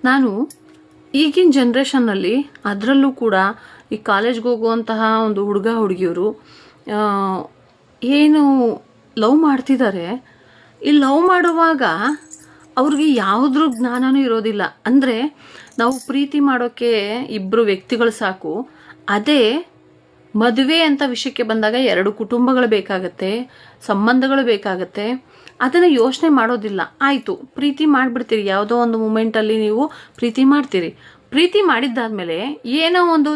ನಾನು ಈಗಿನ ಜನ್ರೇಷನ್ನಲ್ಲಿ ಅದರಲ್ಲೂ ಕೂಡ ಈ ಕಾಲೇಜ್ಗೆ ಹೋಗುವಂತಹ ಒಂದು ಹುಡುಗ ಹುಡುಗಿಯರು ಏನು ಲವ್ ಮಾಡ್ತಿದ್ದಾರೆ. ಈ ಲವ್ ಮಾಡುವಾಗ ಅವ್ರಿಗೆ ಯಾವುದ್ರ ಜ್ಞಾನನೂ ಇರೋದಿಲ್ಲ. ಅಂದರೆ ನಾವು ಪ್ರೀತಿ ಮಾಡೋಕ್ಕೆ ಇಬ್ಬರು ವ್ಯಕ್ತಿಗಳು ಸಾಕು. ಅದೇ ಮದುವೆ ಅಂತ ವಿಷಯಕ್ಕೆ ಬಂದಾಗ ಎರಡು ಕುಟುಂಬಗಳು ಬೇಕಾಗತ್ತೆ, ಸಂಬಂಧಗಳು ಬೇಕಾಗತ್ತೆ. ಅದನ್ನು ಯೋಚನೆ ಮಾಡೋದಿಲ್ಲ. ಆಯಿತು, ಪ್ರೀತಿ ಮಾಡಿಬಿಡ್ತೀರಿ. ಯಾವುದೋ ಒಂದು ಮೂಮೆಂಟಲ್ಲಿ ನೀವು ಪ್ರೀತಿ ಮಾಡ್ತೀರಿ. ಪ್ರೀತಿ ಮಾಡಿದ್ದಾದ್ಮೇಲೆ ಏನೋ ಒಂದು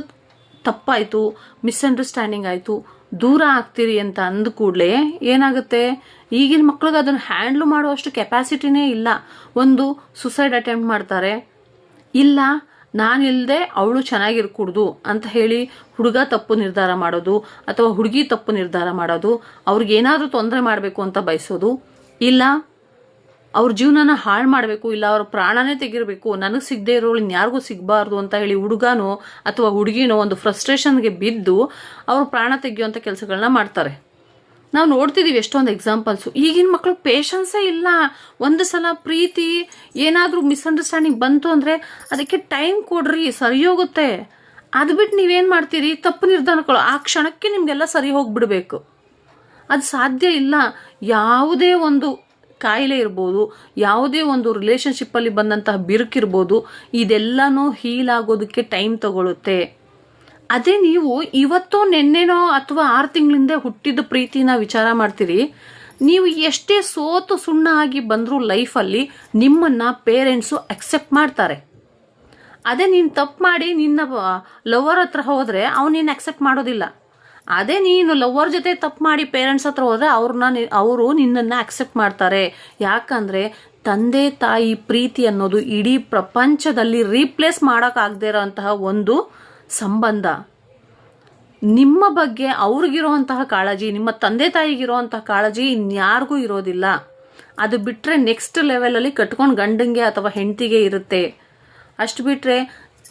ತಪ್ಪಾಯಿತು, ಮಿಸ್ಅಂಡರ್ಸ್ಟ್ಯಾಂಡಿಂಗ್ ಆಯಿತು, ದೂರ ಆಗ್ತೀರಿ ಅಂತ ಅಂದ ಕೂಡಲೇ ಏನಾಗುತ್ತೆ, ಈಗಿನ ಮಕ್ಳಿಗೆ ಅದನ್ನು ಹ್ಯಾಂಡ್ಲ್ ಮಾಡುವಷ್ಟು ಕೆಪಾಸಿಟಿನೇ ಇಲ್ಲ. ಒಂದು ಸುಸೈಡ್ ಅಟೆಂಪ್ಟ್ ಮಾಡ್ತಾರೆ, ಇಲ್ಲ ನಾನಿಲ್ಲದೆ ಅವಳು ಚೆನ್ನಾಗಿರ್ಕೂಡ್ದು ಅಂತ ಹೇಳಿ ಹುಡುಗ ತಪ್ಪು ನಿರ್ಧಾರ ಮಾಡೋದು, ಅಥವಾ ಹುಡುಗಿ ತಪ್ಪು ನಿರ್ಧಾರ ಮಾಡೋದು, ಅವ್ರಿಗೇನಾದ್ರೂ ತೊಂದರೆ ಮಾಡಬೇಕು ಅಂತ ಬಯಸೋದು, ಇಲ್ಲ ಅವ್ರ ಜೀವನನ ಹಾಳು ಮಾಡಬೇಕು, ಇಲ್ಲ ಅವ್ರ ಪ್ರಾಣನೇ ತೆಗಿರಬೇಕು, ನನಗೆ ಸಿಗದೆ ಇರೋಳು ಇನ್ಯಾರಿಗೂ ಸಿಗಬಾರ್ದು ಅಂತ ಹೇಳಿ ಹುಡುಗನೋ ಅಥವಾ ಹುಡುಗಿನೋ ಒಂದು ಫ್ರಸ್ಟ್ರೇಷನ್ಗೆ ಬಿದ್ದು ಅವ್ರ ಪ್ರಾಣ ತೆಗೆಯುವಂಥ ಕೆಲಸಗಳನ್ನ ಮಾಡ್ತಾರೆ. ನಾವು ನೋಡ್ತಿದ್ದೀವಿ ಎಷ್ಟೊಂದು ಎಕ್ಸಾಂಪಲ್ಸು. ಈಗಿನ ಮಕ್ಳು ಪೇಷನ್ಸೇ ಇಲ್ಲ. ಒಂದು ಸಲ ಪ್ರೀತಿ ಏನಾದರೂ ಮಿಸ್ಅಂಡರ್ಸ್ಟ್ಯಾಂಡಿಂಗ್ ಬಂತು ಅಂದರೆ ಅದಕ್ಕೆ ಟೈಮ್ ಕೊಡ್ರಿ, ಸರಿ ಹೋಗುತ್ತೆ. ಅದು ಬಿಟ್ಟು ನೀವೇನು ಮಾಡ್ತೀರಿ, ತಪ್ಪು ನಿರ್ಧಾರಗಳು ಆ ಕ್ಷಣಕ್ಕೆ ನಿಮಗೆಲ್ಲ ಸರಿ ಹೋಗ್ಬಿಡ್ಬೇಕು. ಅದು ಸಾಧ್ಯ ಇಲ್ಲ. ಯಾವುದೇ ಒಂದು ಕಾಯಿಲೆ ಇರ್ಬೋದು, ಯಾವುದೇ ಒಂದು ರಿಲೇಷನ್ಶಿಪ್ಪಲ್ಲಿ ಬಂದಂತಹ ಬಿರುಕಿರ್ಬೋದು, ಇದೆಲ್ಲನೂ ಹೀಲ್ ಆಗೋದಕ್ಕೆ ಟೈಮ್ ತಗೊಳುತ್ತೆ. ಅದೇ ನೀವು ಇವತ್ತೋ ನೆನ್ನೆನೋ ಅಥವಾ 6 ತಿಂಗಳಿಂದ ಹುಟ್ಟಿದ ಪ್ರೀತಿನ ವಿಚಾರ ಮಾಡ್ತೀರಿ. ನೀವು ಎಷ್ಟೇ ಸೋತು ಸುಣ್ಣ ಆಗಿ ಬಂದರೂ ಲೈಫಲ್ಲಿ ನಿಮ್ಮನ್ನ ಪೇರೆಂಟ್ಸು ಅಕ್ಸೆಪ್ಟ್ ಮಾಡ್ತಾರೆ. ಅದೇ ನೀನು ತಪ್ಪು ಮಾಡಿ ನಿನ್ನ ಲವರ್ ಹತ್ರ ಹೋದರೆ ಅವನೇನು ಅಕ್ಸೆಪ್ಟ್ ಮಾಡೋದಿಲ್ಲ. ಅದೇ ನೀನು ಲವರ್ ಜೊತೆ ತಪ್ಪು ಮಾಡಿ ಪೇರೆಂಟ್ಸ್ ಹತ್ರ ಹೋದರೆ ಅವರು ನಿನ್ನನ್ನು ಅಕ್ಸೆಪ್ಟ್ ಮಾಡ್ತಾರೆ. ಯಾಕಂದರೆ ತಂದೆ ತಾಯಿ ಪ್ರೀತಿ ಅನ್ನೋದು ಇಡೀ ಪ್ರಪಂಚದಲ್ಲಿ ರೀಪ್ಲೇಸ್ ಮಾಡೋಕ್ಕಾಗದೇ ಇರೋಂತಹ ಒಂದು ಸಂಬಂಧ. ನಿಮ್ಮ ಬಗ್ಗೆ ಅವ್ರಿಗಿರೋಂತಹ ಕಾಳಜಿ, ನಿಮ್ಮ ತಂದೆ ತಾಯಿಗಿರೋಂತಹ ಕಾಳಜಿ ಇನ್ಯಾರಿಗೂ ಇರೋದಿಲ್ಲ. ಅದು ಬಿಟ್ಟರೆ ನೆಕ್ಸ್ಟ್ ಲೆವೆಲಲ್ಲಿ ಕಟ್ಕೊಂಡು ಗಂಡಂಗೆ ಅಥವಾ ಹೆಂಡತಿಗೆ ಇರುತ್ತೆ. ಅಷ್ಟು ಬಿಟ್ಟರೆ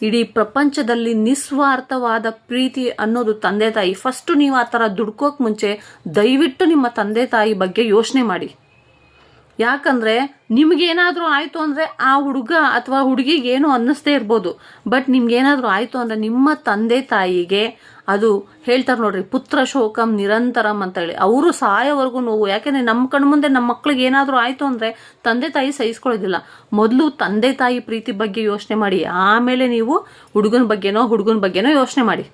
ಇಡೀ ಪ್ರಪಂಚದಲ್ಲಿ ನಿಸ್ವಾರ್ಥವಾದ ಪ್ರೀತಿ ಅನ್ನೋದು ತಂದೆ ತಾಯಿ. ಫಸ್ಟು ನೀವು ಆ ಥರ ದುಡ್ಕೋಕೆ ಮುಂಚೆ ದಯವಿಟ್ಟು ನಿಮ್ಮ ತಂದೆ ತಾಯಿ ಬಗ್ಗೆ ಯೋಚನೆ ಮಾಡಿ. ಯಾಕಂದರೆ ನಿಮಗೇನಾದರೂ ಆಯಿತು ಅಂದರೆ ಆ ಹುಡುಗ ಅಥವಾ ಹುಡುಗಿಗೆ ಏನೋ ಅನ್ನಿಸ್ತೇ ಇರ್ಬೋದು, ಬಟ್ ನಿಮ್ಗೇನಾದರೂ ಆಯಿತು ಅಂದರೆ ನಿಮ್ಮ ತಂದೆ ತಾಯಿಗೆ ಅದು ಹೇಳ್ತಾರೆ ನೋಡ್ರಿ, ಪುತ್ರ ಶೋಕಂ ನಿರಂತರಂ ಅಂತ ಹೇಳಿ. ಅವರು ಸಾಯೋವರೆಗೂ ನೋವು. ಯಾಕೆಂದರೆ ನಮ್ಮ ಕಣ್ಮುಂದೆ ನಮ್ಮ ಮಕ್ಳಿಗೆ ಏನಾದರೂ ಆಯಿತು ಅಂದರೆ ತಂದೆ ತಾಯಿ ಸಹಿಸ್ಕೊಳ್ಳೋದಿಲ್ಲ. ಮೊದಲು ತಂದೆ ತಾಯಿ ಪ್ರೀತಿ ಬಗ್ಗೆ ಯೋಚನೆ ಮಾಡಿ, ಆಮೇಲೆ ನೀವು ಹುಡುಗನ ಬಗ್ಗೆನೋ ಯೋಚನೆ ಮಾಡಿ.